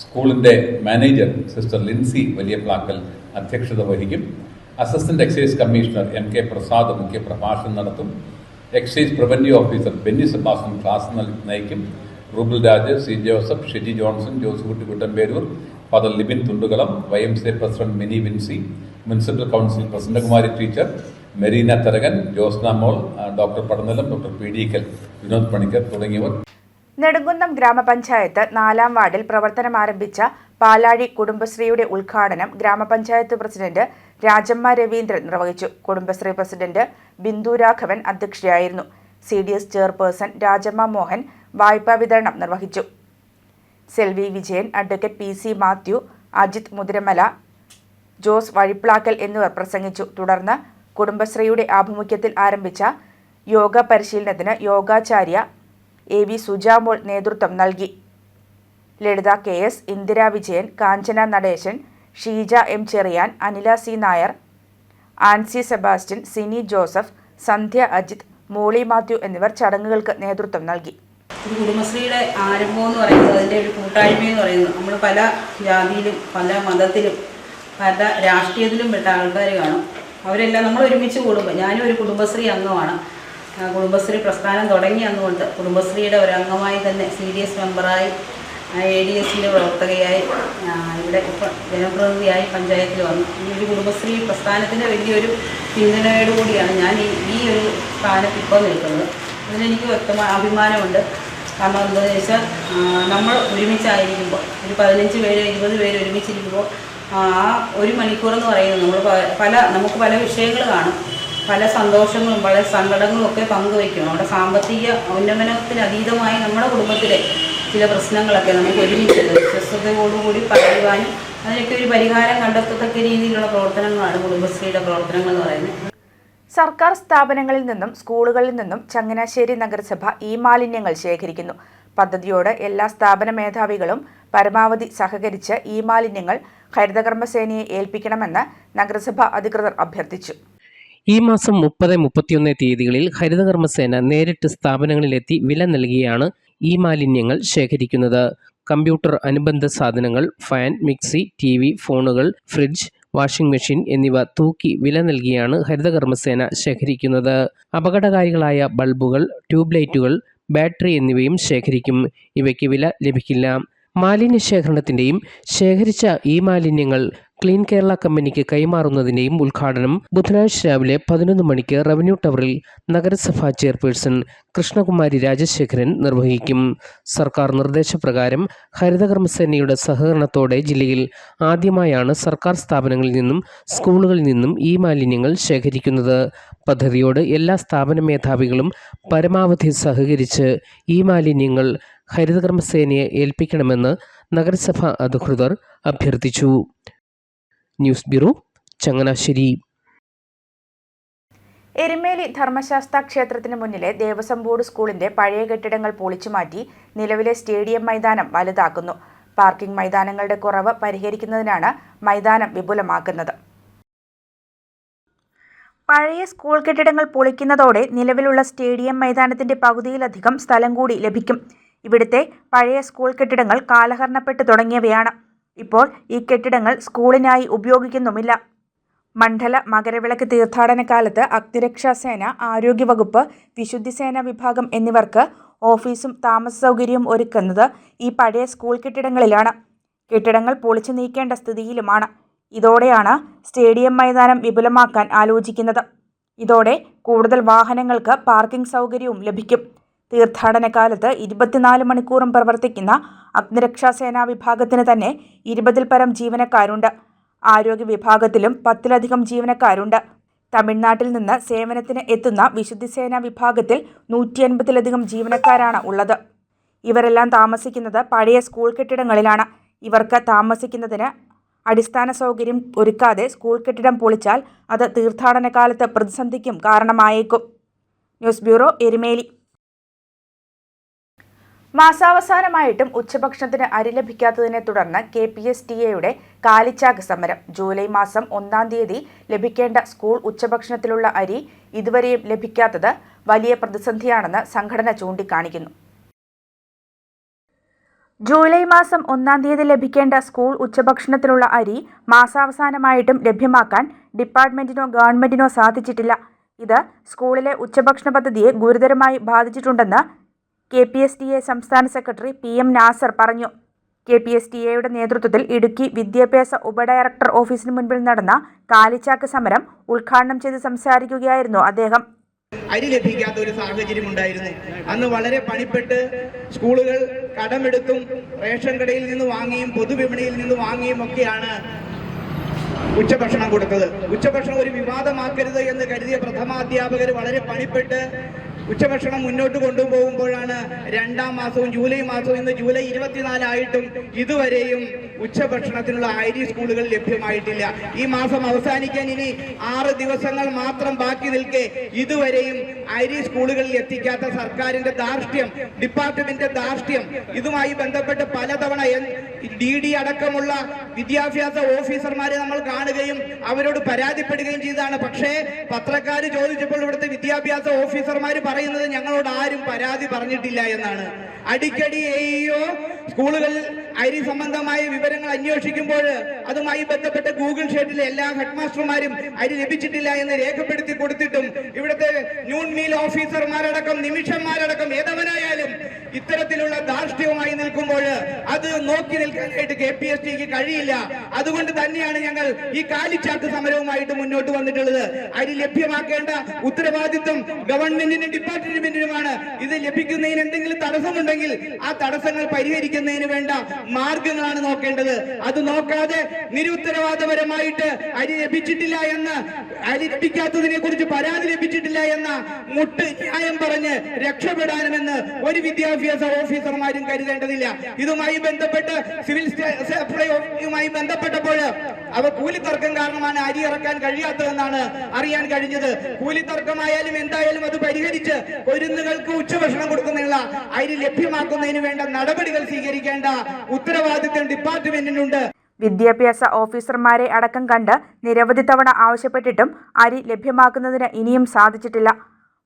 സ്കൂളിൻ്റെ മാനേജർ സിസ്റ്റർ ലിൻസി വലിയപ്ലാക്കൽ അധ്യക്ഷത വഹിക്കും. Assistant excise commissioner MK Prasad മുഖ്യ പ്രഭാഷണം നടത്തും. Excise preventive officer Benny Sebastian class നയിക്കും. Rubal Raj, C Joseph, Sheji Johnson, Josekutty Kuttamperoor, father Libin Thundukalam, YMCA president Mini Vincy, municipal council Prasannakumari teacher, Mereena Tharakan, Josna Mol, doctor Padannalam, doctor PD-കൽ, വിനോദ് പണിക്കർ തുടങ്ങിയവർ. നെടുങ്കുന്നം ഗ്രാമപഞ്ചായത്ത് 4-ാം വാർഡിൽ പ്രവർത്തനം ആരംഭിച്ച പാലാഴി കുടുംബശ്രീയുടെ ഉദ്ഘാടനം ഗ്രാമപഞ്ചായത്ത് പ്രസിഡന്റ് രാജമ്മ രവീന്ദ്രൻ നിർവഹിച്ചു. കുടുംബശ്രീ പ്രസിഡന്റ് ബിന്ദു രാഘവൻ അധ്യക്ഷയായിരുന്നു. CDS ചെയർപേഴ്സൺ രാജമ്മ മോഹൻ വായ്പാ വിതരണം നിർവഹിച്ചു. സെൽവി വിജയൻ, അഡ്വക്കേറ്റ് PC മാത്യു, അജിത് മുതിരമല, ജോസ് വഴിപ്ലാക്കൽ എന്നിവർ പ്രസംഗിച്ചു. തുടർന്ന് കുടുംബശ്രീയുടെ ആഭിമുഖ്യത്തിൽ ആരംഭിച്ച യോഗ പരിശീലനത്തിന് യോഗാചാര്യ AV സുജാമോൾ നേതൃത്വം നൽകി. Lalitha KS, Indira Vijayan, Kanchana Nadesan, Sheeja M Cherian, Anila C Nair, Ancy Sebastian, Sini Joseph, Sandhya Ajith, Molly Mathew എന്നിവർ ചടങ്ങുകൾക്ക് നേതൃത്വം നൽകി. ഒരു കുടുംബശ്രീയുടെ ആരംഭം എന്ന് പറയുന്നത്, അതിൻ്റെ ഒരു കൂട്ടായ്മയെന്ന് പറയുന്നത്, നമ്മൾ പല ജാതിയിലും പല മതത്തിലും പല രാഷ്ട്രീയത്തിലും പെട്ട ആൾക്കാർ കാണും. അവരെല്ലാം നമ്മൾ ഒരുമിച്ച് കൂടുമ്പോൾ, ഞാനും ഒരു കുടുംബശ്രീ അംഗമാണ്. കുടുംബശ്രീ പ്രസ്ഥാനം തുടങ്ങി അന്നുകൊണ്ട് കുടുംബശ്രീയുടെ ഒരു അംഗമായി തന്നെ CDS മെമ്പറായി, ADSൻ്റെ പ്രവർത്തകയായി, ഇവിടെ ജനപ്രതിനിധിയായി പഞ്ചായത്തിൽ വന്നു. ഈ ഒരു കുടുംബശ്രീ പ്രസ്ഥാനത്തിൻ്റെ വലിയൊരു പിന്തുണയോടുകൂടിയാണ് ഞാൻ ഈ ഒരു സ്ഥാനത്ത് ഇപ്പോൾ നിൽക്കുന്നത്. അതിനെനിക്ക് വ്യക്തമായ അഭിമാനമുണ്ട്. കാരണം എന്താണെന്ന് വെച്ചാൽ നമ്മൾ ഒരുമിച്ചായിരിക്കുമ്പോൾ, ഒരു 15 പേര് 20 പേര് ഒരുമിച്ചിരിക്കുമ്പോൾ ആ 1 മണിക്കൂറെന്ന് പറയുന്നത് നമുക്ക് പല വിഷയങ്ങൾ കാണും, പല സന്തോഷങ്ങളും പല സങ്കടങ്ങളും ഒക്കെ പങ്കുവയ്ക്കും. നമ്മുടെ സാമ്പത്തിക ഉന്നമനത്തിനതീതമായി നമ്മുടെ കുടുംബത്തിലെ ചില പ്രശ്നങ്ങളൊക്കെ നമുക്ക് ഒരുമിച്ച് വിശ്വസ്തയോടുകൂടി പറയുവാനും അതിനൊക്കെ ഒരു പരിഹാരം കണ്ടെത്തത്തക്ക രീതിയിലുള്ള പ്രവർത്തനങ്ങളാണ് കുടുംബശ്രീയുടെ പ്രവർത്തനങ്ങൾ എന്ന് പറയുന്നത്. സർക്കാർ സ്ഥാപനങ്ങളിൽ നിന്നും സ്കൂളുകളിൽ നിന്നും ചങ്ങനാശ്ശേരി നഗരസഭ മാലിന്യങ്ങൾ ശേഖരിക്കുന്നു. പദ്ധതിയോട് എല്ലാ സ്ഥാപന മേധാവികളും പരമാവധി സഹകരിച്ച് മാലിന്യങ്ങൾ ഹരിതകർമ്മസേനയെ ഏൽപ്പിക്കണമെന്ന് നഗരസഭ അധികൃതർ അഭ്യർത്ഥിച്ചു. ഈ മാസം 30-31 തീയതികളിൽ ഹരിതകർമ്മസേന നേരിട്ട് സ്ഥാപനങ്ങളിലെത്തി വില നൽകിയാണ് മാലിന്യങ്ങൾ ശേഖരിക്കുന്നത്. കമ്പ്യൂട്ടർ അനുബന്ധ സാധനങ്ങൾ, ഫാൻ, മിക്സി, TV, ഫോണുകൾ, ഫ്രിഡ്ജ്, വാഷിംഗ് മെഷീൻ എന്നിവ തൂക്കി വില നൽകിയാണ് ഹരിതകർമ്മസേന ശേഖരിക്കുന്നത്. അപകടകാരികളായ ബൾബുകൾ, ട്യൂബ് ലൈറ്റുകൾ, ബാറ്ററി എന്നിവയും ശേഖരിക്കും. ഇവയ്ക്ക് വില ലഭിക്കില്ല. മാലിന്യ ശേഖരണത്തിൻ്റെയും ശേഖരിച്ച മാലിന്യങ്ങൾ ക്ലീൻ കേരള കമ്പനിക്ക് കൈമാറുന്നതിൻ്റെയും ഉദ്ഘാടനം ബുധനാഴ്ച രാവിലെ 11 മണിക്ക് റവന്യൂ ടവറിൽ നഗരസഭാ ചെയർപേഴ്സൺ കൃഷ്ണകുമാരി രാജശേഖരൻ നിർവഹിക്കും. സർക്കാർ നിർദ്ദേശപ്രകാരം ഹരിതകർമ്മസേനയുടെ സഹകരണത്തോടെ ജില്ലയിൽ ആദ്യമായാണ് സർക്കാർ സ്ഥാപനങ്ങളിൽ നിന്നും സ്കൂളുകളിൽ നിന്നും മാലിന്യങ്ങൾ ശേഖരിക്കുന്നത്. പദ്ധതിയോട് എല്ലാ സ്ഥാപന മേധാവികളും പരമാവധി സഹകരിച്ച് മാലിന്യങ്ങൾ ഹരിതകർമ്മസേനയെ ഏൽപ്പിക്കണമെന്ന് നഗരസഭാ അധികൃതർ അഭ്യർത്ഥിച്ചു. News bureau, Changanassery. എരുമേലി ധർമ്മശാസ്ത്ര ക്ഷേത്രത്തിന് മുന്നിലെ ദേവസ്വം ബോർഡ് സ്കൂളിന്റെ പഴയ കെട്ടിടങ്ങൾ പൊളിച്ചുമാറ്റി നിലവിലെ സ്റ്റേഡിയം മൈതാനം വലുതാക്കുന്നു. പാർക്കിംഗ് മൈതാനങ്ങളുടെ കുറവ് പരിഹരിക്കുന്നതിനാണ് മൈതാനം വിപുലമാക്കുന്നത്. പഴയ സ്കൂൾ കെട്ടിടങ്ങൾ പൊളിക്കുന്നതോടെ നിലവിലുള്ള സ്റ്റേഡിയം മൈതാനത്തിന്റെ പകുതിയിലധികം സ്ഥലം കൂടി ലഭിക്കും. ഇവിടുത്തെ പഴയ സ്കൂൾ കെട്ടിടങ്ങൾ കാലഹരണപ്പെട്ട് തുടങ്ങിയവയാണ്. ഇപ്പോൾ ഈ കെട്ടിടങ്ങൾ സ്കൂളിനായി ഉപയോഗിക്കുന്നുമില്ല. മണ്ഡല മകരവിളക്ക് തീർത്ഥാടന കാലത്ത് അഗ്നിരക്ഷാസേന, ആരോഗ്യവകുപ്പ്, വിശുദ്ധിസേന വിഭാഗം എന്നിവർക്ക് ഓഫീസും താമസ സൗകര്യവും ഒരുക്കുന്നത് ഈ പഴയ സ്കൂൾ കെട്ടിടങ്ങളിലാണ്. കെട്ടിടങ്ങൾ പൊളിച്ചു നീക്കേണ്ട സ്ഥിതിയിലുമാണ്. ഇതോടെയാണ് സ്റ്റേഡിയം മൈതാനം വിപുലമാക്കാൻ ആലോചിക്കുന്നത്. ഇതോടെ കൂടുതൽ വാഹനങ്ങൾക്ക് പാർക്കിംഗ് സൗകര്യവും ലഭിക്കും. തീർത്ഥാടന കാലത്ത് 24 മണിക്കൂറും പ്രവർത്തിക്കുന്ന അഗ്നിരക്ഷാസേനാ വിഭാഗത്തിന് തന്നെ 20-ൽ പരം ജീവനക്കാരുണ്ട്. ആരോഗ്യ വിഭാഗത്തിലും 10-ലധികം ജീവനക്കാരുണ്ട്. തമിഴ്നാട്ടിൽ നിന്ന് സേവനത്തിന് എത്തുന്ന വിശുദ്ധിസേന വിഭാഗത്തിൽ 150-ലധികം ജീവനക്കാരാണ് ഉള്ളത്. ഇവരെല്ലാം താമസിക്കുന്നത് പഴയ സ്കൂൾ കെട്ടിടങ്ങളിലാണ്. ഇവർക്ക് താമസിക്കുന്നതിന് അടിസ്ഥാന സൗകര്യം ഒരുക്കാതെ സ്കൂൾ കെട്ടിടം പൊളിച്ചാൽ അത് തീർത്ഥാടന കാലത്ത് പ്രതിസന്ധിക്കും കാരണമായേക്കും. News bureau, Erumeli. മാസാവസാനമായിട്ടും ഉച്ചഭക്ഷണത്തിന് അരി ലഭിക്കാത്തതിനെ തുടർന്ന് KPSTA-യുടെ കാലിച്ചാക്ക് സമരം. ജൂലൈ മാസം 1-ാം തീയതി ലഭിക്കേണ്ട സ്കൂൾ ഉച്ചഭക്ഷണത്തിലുള്ള അരി ഇതുവരെയും ലഭിക്കാത്തത് വലിയ പ്രതിസന്ധിയാണെന്ന് സംഘടന ചൂണ്ടിക്കാണിക്കുന്നു. ജൂലൈ മാസം 1-ാം തീയതി ലഭിക്കേണ്ട സ്കൂൾ ഉച്ചഭക്ഷണത്തിനുള്ള അരി മാസാവസാനമായിട്ടും ലഭ്യമാക്കാൻ ഡിപ്പാർട്ട്മെന്റിനോ ഗവൺമെന്റിനോ സാധിച്ചിട്ടില്ല. ഇത് സ്കൂളിലെ ഉച്ചഭക്ഷണ പദ്ധതിയെ ഗുരുതരമായി ബാധിച്ചിട്ടുണ്ടെന്ന് KPSTA സംസ്ഥാന സെക്രട്ടറി PM നാസർ പറഞ്ഞു. KPSTA-യുടെ നേതൃത്വത്തിൽ ഇടുക്കി വിദ്യാഭ്യാസ ഉപഡയറക്ടർ ഓഫീസിന് മുൻപിൽ നടന്ന കാലിച്ചാക്ക് സമരം ഉദ്ഘാടനം ചെയ്ത് സംസാരിക്കുകയായിരുന്നു അദ്ദേഹം. അരി ലഭിക്കാത്ത ഒരു സാഹചര്യം ഉണ്ടായിരുന്നു. അന്ന് വളരെ പണിപ്പെട്ട് സ്കൂളുകൾ കടമെടുത്തും റേഷൻ കടയിൽ നിന്ന് വാങ്ങിയും പൊതുവിപണിയിൽ നിന്ന് വാങ്ങിയും ഒക്കെയാണ് ഉച്ചഭക്ഷണം കൊടുത്തത്. ഉച്ചഭക്ഷണം ഒരു വിവാദമാക്കരുത് എന്ന് കരുതിയ പ്രഥമാധ്യാപകർ വളരെ പണിപ്പെട്ട് ഉച്ചഭക്ഷണം മുന്നോട്ട് കൊണ്ടുപോകുമ്പോഴാണ് 2-ാം മാസവും ജൂലൈ മാസവും ഇന്ന് ജൂലൈ 24 ആയിട്ടും ഇതുവരെയും ഉച്ചഭക്ഷണത്തിനുള്ള അരി സ്കൂളുകൾ ലഭ്യമായിട്ടില്ല. ഈ മാസം അവസാനിക്കാൻ ഇനി 6 ദിവസങ്ങൾ മാത്രം ബാക്കി നിൽക്കെ ഇതുവരെയും അരി സ്കൂളുകളിൽ എത്തിക്കാത്ത സർക്കാരിന്റെ ധാർഷ്ട്യം, ഡിപ്പാർട്ട്മെന്റിന്റെ ധാർഷ്ട്യം, ഇതുമായി ബന്ധപ്പെട്ട് പലതവണ DD അടക്കമുള്ള വിദ്യാഭ്യാസ ഓഫീസർമാരെ നമ്മൾ കാണുകയും അവരോട് പരാതിപ്പെടുകയും ചെയ്തതാണ്. പക്ഷേ പത്രക്കാർ ചോദിച്ചപ്പോൾ ഇവിടുത്തെ വിദ്യാഭ്യാസ ഓഫീസർമാർ പറയുന്നത് ഞങ്ങളോട് ആരും പരാതി പറഞ്ഞിട്ടില്ല എന്നാണ്. അടിക്കടി AEO സ്കൂളുകളിൽ അരി സംബന്ധമായ വിവരങ്ങൾ അന്വേഷിക്കുമ്പോൾ അതുമായി ബന്ധപ്പെട്ട ഗൂഗിൾ ഷീറ്റിലെ എല്ലാ ഹെഡ്മാസ്റ്റർമാരും അരി ലഭിച്ചിട്ടില്ല എന്ന് രേഖപ്പെടുത്തി കൊടുത്തിട്ടും ഇവിടുത്തെ ന്യൂൺ മീൽ ഓഫീസർമാരടക്കം നിമിഷന്മാരടക്കം ഏതവനായാലും ഇത്തരത്തിലുള്ള ധാർഷ്ട്യവുമായി നിൽക്കുമ്പോൾ അത് നോക്കി നിൽക്കാനായിട്ട് KPSTക്ക് കഴിയില്ല. അതുകൊണ്ട് തന്നെയാണ് ഞങ്ങൾ ഈ കാലിച്ചാക്ക് സമരവുമായിട്ട് മുന്നോട്ട് വന്നിട്ടുള്ളത്. അരി ലഭ്യമാക്കേണ്ട ഉത്തരവാദിത്വം ഗവൺമെന്റിനും ഡിപ്പാർട്ട്മെന്റിനുമാണ്. ഇത് ലഭിക്കുന്നതിന് എന്തെങ്കിലും തടസ്സമുണ്ടെങ്കിൽ ആ തടസ്സങ്ങൾ പരിഹരിക്കുന്നതിന് വേണ്ട മാർഗങ്ങളാണ് നോക്കേണ്ടത്. അത് നോക്കാതെ നിരുത്തരവാദപരമായിട്ട് അരി ലഭിച്ചിട്ടില്ല എന്ന്, അരി ലഭിക്കാത്തതിനെ കുറിച്ച് പരാതി ലഭിച്ചിട്ടില്ല എന്ന മുട്ട് ന്യായം പറഞ്ഞ് രക്ഷപ്പെടാനുമെന്ന് ഒരു വിദ്യാഭ്യാസ ഓഫീസർമാരും കരുതേണ്ടതില്ല. ഇതുമായി ബന്ധപ്പെട്ട് സിവിൽ സപ്ലൈയുമായി ബന്ധപ്പെട്ടപ്പോൾ അവ കൂലിത്തർക്കം കാരണമാണ് അരി ഇറക്കാൻ കഴിയാത്തതെന്നാണ് അറിയാൻ കഴിഞ്ഞത്. കൂലിത്തർക്കമായാലും എന്തായാലും അത് പരിഹരിച്ച് കൊരുന്നുകൾക്ക് ഉച്ചഭക്ഷണം കൊടുക്കുന്നതിനുള്ള അരി ലഭ്യമാക്കുന്നതിന് വേണ്ട നടപടികൾ സ്വീകരിക്കേണ്ട ഉത്തരവാദിത്വം ഡിപ്പാർട്ട്മെന്റിനുണ്ട്. വിദ്യാഭ്യാസ ഓഫീസർമാരെ അടക്കം കണ്ട് നിരവധി തവണ ആവശ്യപ്പെട്ടിട്ടും അരി ലഭ്യമാക്കുന്നതിന് ഇനിയും സാധിച്ചിട്ടില്ല.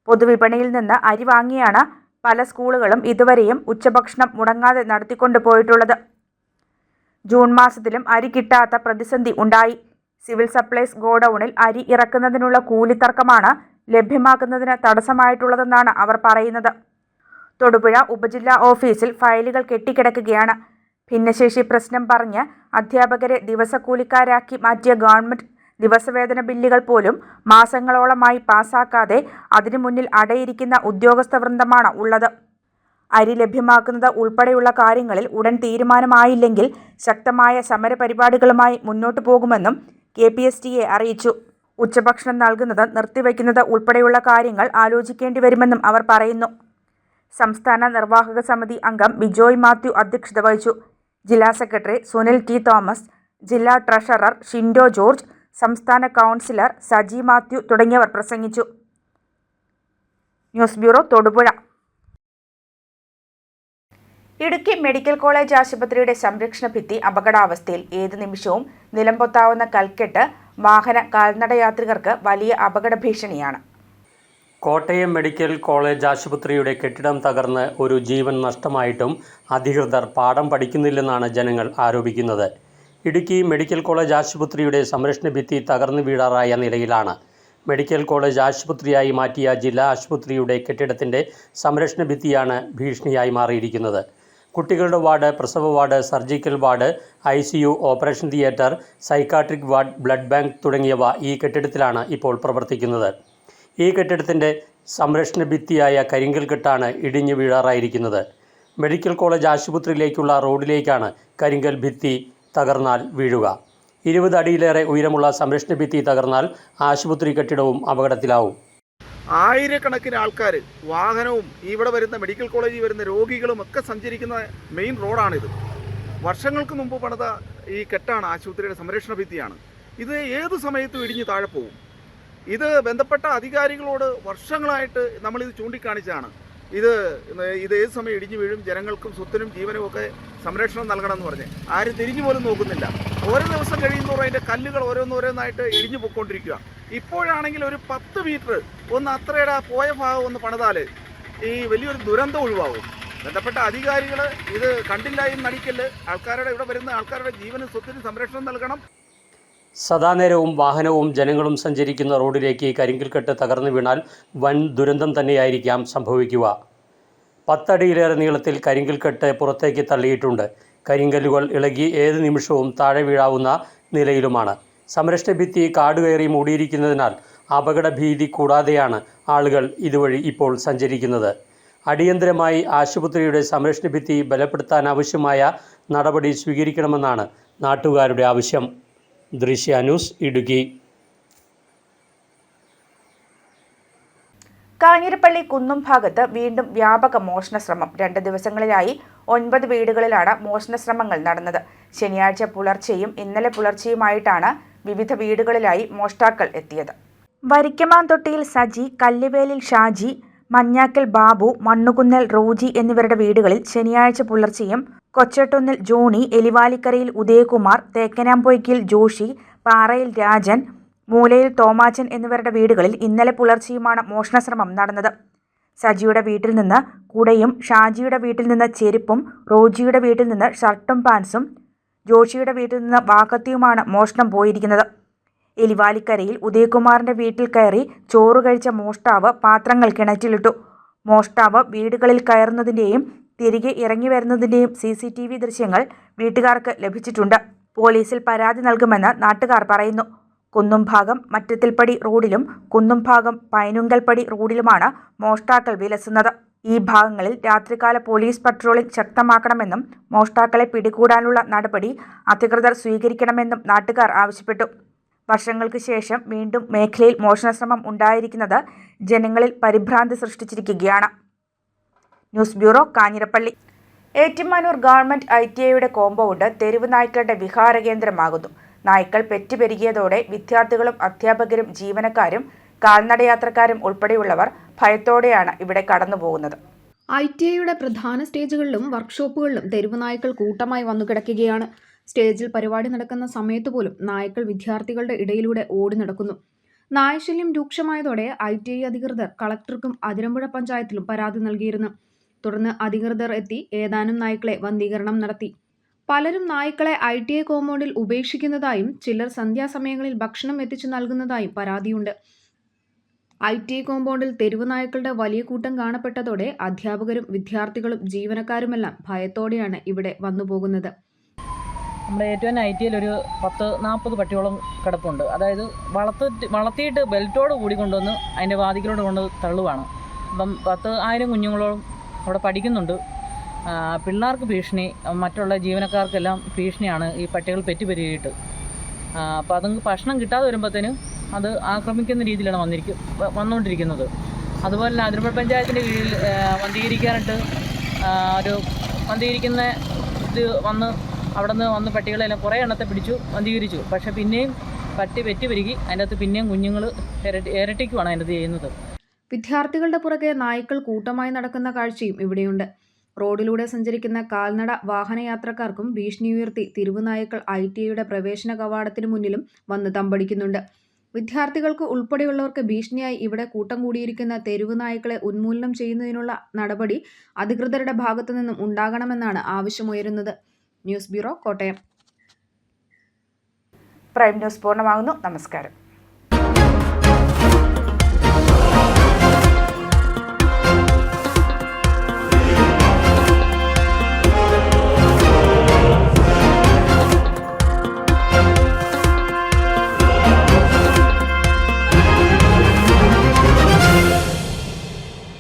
പൊതുവിപണിയിൽ നിന്ന് അരി വാങ്ങിയാണ് പല സ്കൂളുകളും ഇതുവരെയും ഉച്ചഭക്ഷണം മുടങ്ങാതെ നടത്തിക്കൊണ്ടു പോയിട്ടുള്ളത്. ജൂൺ മാസത്തിലും അരി കിട്ടാത്ത പ്രതിസന്ധി ഉണ്ടായി. സിവിൽ സപ്ലൈസ് ഗോഡൌണിൽ അരി ഇറക്കുന്നതിനുള്ള കൂലിത്തർക്കമാണ് ലഭ്യമാക്കുന്നതിന് തടസ്സമായിട്ടുള്ളതെന്നാണ് അവർ പറയുന്നത്. തൊടുപുഴ ഉപജില്ലാ ഓഫീസിൽ ഫയലുകൾ കെട്ടിക്കിടക്കുകയാണ്. ഭിന്നശേഷി പ്രശ്നം പറഞ്ഞ് അധ്യാപകരെ ദിവസക്കൂലിക്കാരാക്കി മാറ്റിയ ഗവൺമെന്റ് ദിവസവേതന ബില്ലുകൾ പോലും മാസങ്ങളോളമായി പാസാക്കാതെ അതിനു മുന്നിൽ അടയിരിക്കുന്ന ഉദ്യോഗസ്ഥ വൃന്ദമാണ് ഉള്ളത്. അരി ലഭ്യമാക്കുന്നത് ഉൾപ്പെടെയുള്ള കാര്യങ്ങളിൽ ഉടൻ തീരുമാനമായില്ലെങ്കിൽ ശക്തമായ സമരപരിപാടികളുമായി മുന്നോട്ടു പോകുമെന്നും KPSTA അറിയിച്ചു. ഉച്ചഭക്ഷണം നൽകുന്നത് നിർത്തിവെക്കുന്നത് ഉൾപ്പെടെയുള്ള കാര്യങ്ങൾ ആലോചിക്കേണ്ടി വരുമെന്നും അവർ പറയുന്നു. സംസ്ഥാന നിർവാഹക സമിതി അംഗം ബിജോയ് മാത്യു അധ്യക്ഷത വഹിച്ചു. ജില്ലാ സെക്രട്ടറി സുനിൽ T. തോമസ്, ജില്ലാ ട്രഷറർ ഷിൻഡോ ജോർജ്, സംസ്ഥാന കൗൺസിലർ സജി മാത്യു തുടങ്ങിയവർ പ്രസംഗിച്ചു. News bureau, Thodupuzha. Idukki medical college ആശുപത്രിയുടെ സംരക്ഷണ ഭിത്തി അപകടാവസ്ഥയിൽ. ഏത് നിമിഷവും നിലംപൊത്താവുന്ന കൽക്കെട്ട് വാഹന കാൽനട യാത്രികർക്ക് വലിയ അപകട ഭീഷണിയാണ്. കോട്ടയം മെഡിക്കൽ കോളേജ് ആശുപത്രിയുടെ കെട്ടിടം തകർന്ന് ഒരു ജീവൻ നഷ്ടമായിട്ടും അധികൃതർ പാഠം പഠിക്കുന്നില്ലെന്നാണ് ജനങ്ങൾ ആരോപിക്കുന്നത്. ഇടുക്കി മെഡിക്കൽ കോളേജ് ആശുപത്രിയുടെ സംരക്ഷണ ഭിത്തി തകർന്നു വീഴാറായ നിലയിലാണ്. മെഡിക്കൽ കോളേജ് ആശുപത്രിയായി മാറ്റിയ ജില്ലാ ആശുപത്രിയുടെ കെട്ടിടത്തിൻ്റെ സംരക്ഷണ ഭിത്തിയാണ് ഭീഷണിയായി മാറിയിരിക്കുന്നത്. കുട്ടികളുടെ വാർഡ്, പ്രസവ ward, surgical ward, ICU, operation theatre, psychiatric ward, blood bank തുടങ്ങിയവ ഈ കെട്ടിടത്തിലാണ് ഇപ്പോൾ പ്രവർത്തിക്കുന്നത്. ഈ കെട്ടിടത്തിൻ്റെ സംരക്ഷണ ഭിത്തിയായ കരിങ്കൽ കെട്ടാണ് ഇടിഞ്ഞു വീഴാറായിരിക്കുന്നത്. മെഡിക്കൽ കോളേജ് ആശുപത്രിയിലേക്കുള്ള റോഡിലേക്കാണ് കരിങ്കൽ ഭിത്തി തകർന്നാൽ വീഴുക. 20 അടിയിലേറെ ഉയരമുള്ള സംരക്ഷണ ഭിത്തി തകർന്നാൽ ആശുപത്രി കെട്ടിടവും അപകടത്തിലാവും. ആയിരക്കണക്കിന് ആൾക്കാർ വാഹനവും ഇവിടെ വരുന്ന മെഡിക്കൽ കോളേജിൽ വരുന്ന രോഗികളും ഒക്കെ സഞ്ചരിക്കുന്ന മെയിൻ റോഡാണിത്. വർഷങ്ങൾക്ക് മുമ്പ് പണിത ഈ കെട്ടാണ് ആശുപത്രിയുടെ സംരക്ഷണ ഭിത്തിയാണ്. ഇത് ഏത് സമയത്തും ഇടിഞ്ഞ് താഴെ പോകും. ഇത് ബന്ധപ്പെട്ട അധികാരികളോട് വർഷങ്ങളായിട്ട് നമ്മളിത് ചൂണ്ടിക്കാണിച്ചാണ്. ഇത് ഏത് സമയം ഇടിഞ്ഞു വീഴും, ജനങ്ങൾക്കും സ്വത്തിനും ജീവനും ഒക്കെ സംരക്ഷണം നൽകണമെന്ന് പറഞ്ഞ് ആരും തിരിഞ്ഞു പോലും നോക്കുന്നില്ല. ഓരോ ദിവസം കഴിയുന്നതോറും അതിൻ്റെ കല്ലുകൾ ഓരോന്നോരോന്നായിട്ട് ഇടിഞ്ഞു പൊയ്ക്കൊണ്ടിരിക്കുക. ഇപ്പോഴാണെങ്കിൽ ഒരു 10 മീറ്റർ ഒന്ന് അത്രയുടെ പോയ ഭാഗം ഒന്ന് പണിതാൽ ഈ വലിയൊരു ദുരന്തം ഒഴിവാകും. ബന്ധപ്പെട്ട അധികാരികൾ ഇത് കണ്ടില്ല എന്ന് നടിക്കല്. ഇവിടെ വരുന്ന ആൾക്കാരുടെ ജീവനും സ്വത്തിനും സംരക്ഷണം നൽകണം. സദാനേരവും വാഹനവും ജനങ്ങളും സഞ്ചരിക്കുന്ന റോഡിലേക്ക് കരിങ്കൽ കെട്ട് തകർന്നു വീണാൽ വൻ ദുരന്തം തന്നെയായിരിക്കാം സംഭവിക്കുക. 10 അടിയിലേറെ നീളത്തിൽ കരിങ്കൽ കെട്ട് പുറത്തേക്ക് തള്ളിയിട്ടുണ്ട്. കരിങ്കല്ലുകൾ ഇളകി ഏത് നിമിഷവും താഴെ വീഴാവുന്ന നിലയിലുമാണ്. സംരക്ഷണ ഭിത്തി കാടുകയറി മൂടിയിരിക്കുന്നതിനാൽ അപകട ഭീതി കൂടാതെയാണ് ആളുകൾ ഇതുവഴി ഇപ്പോൾ സഞ്ചരിക്കുന്നത്. അടിയന്തരമായി ആശുപത്രിയുടെ സംരക്ഷണ ഭിത്തി ബലപ്പെടുത്താനാവശ്യമായ നടപടി സ്വീകരിക്കണമെന്നാണ് നാട്ടുകാരുടെ ആവശ്യം. ദൃശ്യ ന്യൂസ്, ഇടുക്കി. കാഞ്ഞിരപ്പള്ളി കുന്നും ഭാഗത്ത് വീണ്ടും വ്യാപക മോഷണ ശ്രമം. 2 ദിവസങ്ങളിലായി 9 വീടുകളിലാണ് മോഷണ ശ്രമങ്ങൾ നടന്നത്. ശനിയാഴ്ച പുലർച്ചെയും ഇന്നലെ പുലർച്ചെയുമായിട്ടാണ് വിവിധ വീടുകളിലായി മോഷ്ടാക്കൾ എത്തിയത്. വരിക്കമാൻതൊട്ടിയിൽ സജി, കല്ലുവേലിൽ ഷാജി, മഞ്ഞാക്കൽ ബാബു, മണ്ണുകുന്നൽ റോജി എന്നിവരുടെ വീടുകളിൽ ശനിയാഴ്ച പുലർച്ചെയും, കൊച്ചട്ടുന്നിൽ ജോണി, എലിവാലിക്കരയിൽ ഉദയകുമാർ, തേക്കനാംപൊയ്ക്കയിൽ ജോഷി, പാറയിൽ രാജൻ, മൂലയിൽ തോമാച്ചൻ എന്നിവരുടെ വീടുകളിൽ ഇന്നലെ പുലർച്ചെയുമാണ് മോഷണശ്രമം നടന്നത്. സജിയുടെ വീട്ടിൽ നിന്ന് കുടയും, ഷാജിയുടെ വീട്ടിൽ നിന്ന് ചെരുപ്പും, റോജിയുടെ വീട്ടിൽ നിന്ന് ഷർട്ടും പാൻസും, ജോഷിയുടെ വീട്ടിൽ നിന്ന് വാക്കത്തിയുമാണ് മോഷണം പോയിരിക്കുന്നത്. എലിവാലിക്കരയിൽ ഉദയകുമാറിന്റെ വീട്ടിൽ കയറി ചോറ് കഴിച്ച മോഷ്ടാവ് പാത്രങ്ങൾ കിണറ്റിലിട്ടു. മോഷ്ടാവ് വീടുകളിൽ കയറുന്നതിൻ്റെയും തിരികെ ഇറങ്ങി വരുന്നതിൻ്റെയും CCTV ദൃശ്യങ്ങൾ വീട്ടുകാർക്ക് ലഭിച്ചിട്ടുണ്ട്. പോലീസിൽ പരാതി നൽകുമെന്ന് നാട്ടുകാർ പറയുന്നു. കുന്നുംഭാഗം മറ്റത്തിൽപ്പടി റോഡിലും കുന്നുംഭാഗം പൈനുങ്കൽപ്പടി റോഡിലുമാണ് മോഷ്ടാക്കൾ വിലസുന്നത്. ഈ ഭാഗങ്ങളിൽ രാത്രികാല പോലീസ് പട്രോളിംഗ് ശക്തമാക്കണമെന്നും മോഷ്ടാക്കളെ പിടികൂടാനുള്ള നടപടി അധികൃതർ സ്വീകരിക്കണമെന്നും നാട്ടുകാർ ആവശ്യപ്പെട്ടു. വർഷങ്ങൾക്ക് ശേഷം വീണ്ടും മേഖലയിൽ മോഷണശ്രമം ഉണ്ടായിരിക്കുന്നത് ജനങ്ങളിൽ പരിഭ്രാന്തി സൃഷ്ടിച്ചിരിക്കുകയാണ്. News bureau, Kanjirappally. Ettumanoor government ITIയുടെ കോമ്പൗണ്ട് തെരുവ് നായ്ക്കളുടെ വിഹാരകേന്ദ്രമാകുന്നു. നായ്ക്കൾ പെറ്റുപെരുകിയതോടെ വിദ്യാർത്ഥികളും അധ്യാപകരും ജീവനക്കാരും കാൽനടയാത്രക്കാരും ഉൾപ്പെടെയുള്ളവർ ഭയത്തോടെയാണ് ഇവിടെ കടന്നുപോകുന്നത്. ITIയുടെ പ്രധാന സ്റ്റേജുകളിലും വർക്ക്ഷോപ്പുകളിലും തെരുവ് നായ്ക്കൾ കൂട്ടമായി വന്നു കിടക്കുകയാണ്. സ്റ്റേജിൽ പരിപാടി നടക്കുന്ന സമയത്ത് പോലും നായ്ക്കൾ വിദ്യാർത്ഥികളുടെ ഇടയിലൂടെ ഓടി നടക്കുന്നു. നായശല്യം രൂക്ഷമായതോടെ ITI അധികൃതർ കളക്ടർക്കും അതിരമ്പുഴ പഞ്ചായത്തിലും പരാതി നൽകിയിരുന്നു. തുടർന്ന് അധികൃതർ എത്തി ഏതാനും നായ്ക്കളെ വന്ധീകരണം നടത്തി. പലരും നായ്ക്കളെ ITI കോമ്പൗണ്ടിൽ ഉപേക്ഷിക്കുന്നതായും ചിലർ സന്ധ്യാസമയങ്ങളിൽ ഭക്ഷണം എത്തിച്ചു നൽകുന്നതായും പരാതിയുണ്ട്. ITI കോമ്പൗണ്ടിൽ തെരുവ് നായ്ക്കളുടെ വലിയ കൂട്ടം കാണപ്പെട്ടതോടെ അധ്യാപകരും വിദ്യാർത്ഥികളും ജീവനക്കാരുമെല്ലാം ഭയത്തോടെയാണ് ഇവിടെ വന്നുപോകുന്നത്. നമ്മുടെ ഏറ്റവും ITIയിൽ ഒരു 10-40 പട്ടിയോളം കിടപ്പുണ്ട്. അതായത് വളർത്തിയിട്ട് ബെൽറ്റോട് കൂടി കൊണ്ടുവന്ന് അതിൻ്റെ വാതിക്കലോട് കൊണ്ട് തള്ളുവാണ്. അപ്പം 10,000 കുഞ്ഞുങ്ങളോളം അവിടെ പഠിക്കുന്നുണ്ട്. പിള്ളേർക്ക് ഭീഷണി, മറ്റുള്ള ജീവനക്കാർക്കെല്ലാം ഭീഷണിയാണ് ഈ പട്ടികൾ പെറ്റുപെരുകിയിട്ട്. അപ്പോൾ അതുങ്ങൾക്ക് ഭക്ഷണം കിട്ടാതെ വരുമ്പോഴത്തേനും അത് ആക്രമിക്കുന്ന രീതിയിലാണ് വന്നുകൊണ്ടിരിക്കുന്നത്. അതുപോലെ തന്നെ അതിരമ്പുഴ പഞ്ചായത്തിൻ്റെ കീഴിൽ വന്ധീകരിക്കാനായിട്ട് ഒരു വന്ധീകരിക്കുന്ന ഇത് അവിടെ നിന്ന് വന്ന് പട്ടികളെല്ലാം കുറേ എണ്ണത്തെ പിടിച്ചു വന്ധീകരിച്ചു. പക്ഷേ പിന്നെയും പട്ടി പെറ്റുപെരുകി അതിൻ്റെ അകത്ത് പിന്നെയും കുഞ്ഞുങ്ങൾ ഇരട്ടിക്കുവാണ് അതിൻ്റെ ചെയ്യുന്നത്. വിദ്യാർത്ഥികളുടെ പുറകെ നായ്ക്കൾ കൂട്ടമായി നടക്കുന്ന കാഴ്ചയും ഇവിടെയുണ്ട്. റോഡിലൂടെ സഞ്ചരിക്കുന്ന കാൽനട വാഹനയാത്രക്കാർക്കും ഭീഷണി ഉയർത്തി തെരുവ് നായ്ക്കൾ ITIയുടെ പ്രവേശന കവാടത്തിന് മുന്നിലും വന്ന് തമ്പടിക്കുന്നുണ്ട്. വിദ്യാർത്ഥികൾക്ക് ഉൾപ്പെടെയുള്ളവർക്ക് ഭീഷണിയായി ഇവിടെ കൂട്ടം കൂടിയിരിക്കുന്ന തെരുവ് നായ്ക്കളെ ഉന്മൂലനം ചെയ്യുന്നതിനുള്ള നടപടി അധികൃതരുടെ ഭാഗത്തു നിന്നും ഉണ്ടാകണമെന്നാണ് ആവശ്യമുയരുന്നത്. News bureau, Kottayam. Prime news പൂർണ്ണമാകുന്നു. നമസ്കാരം.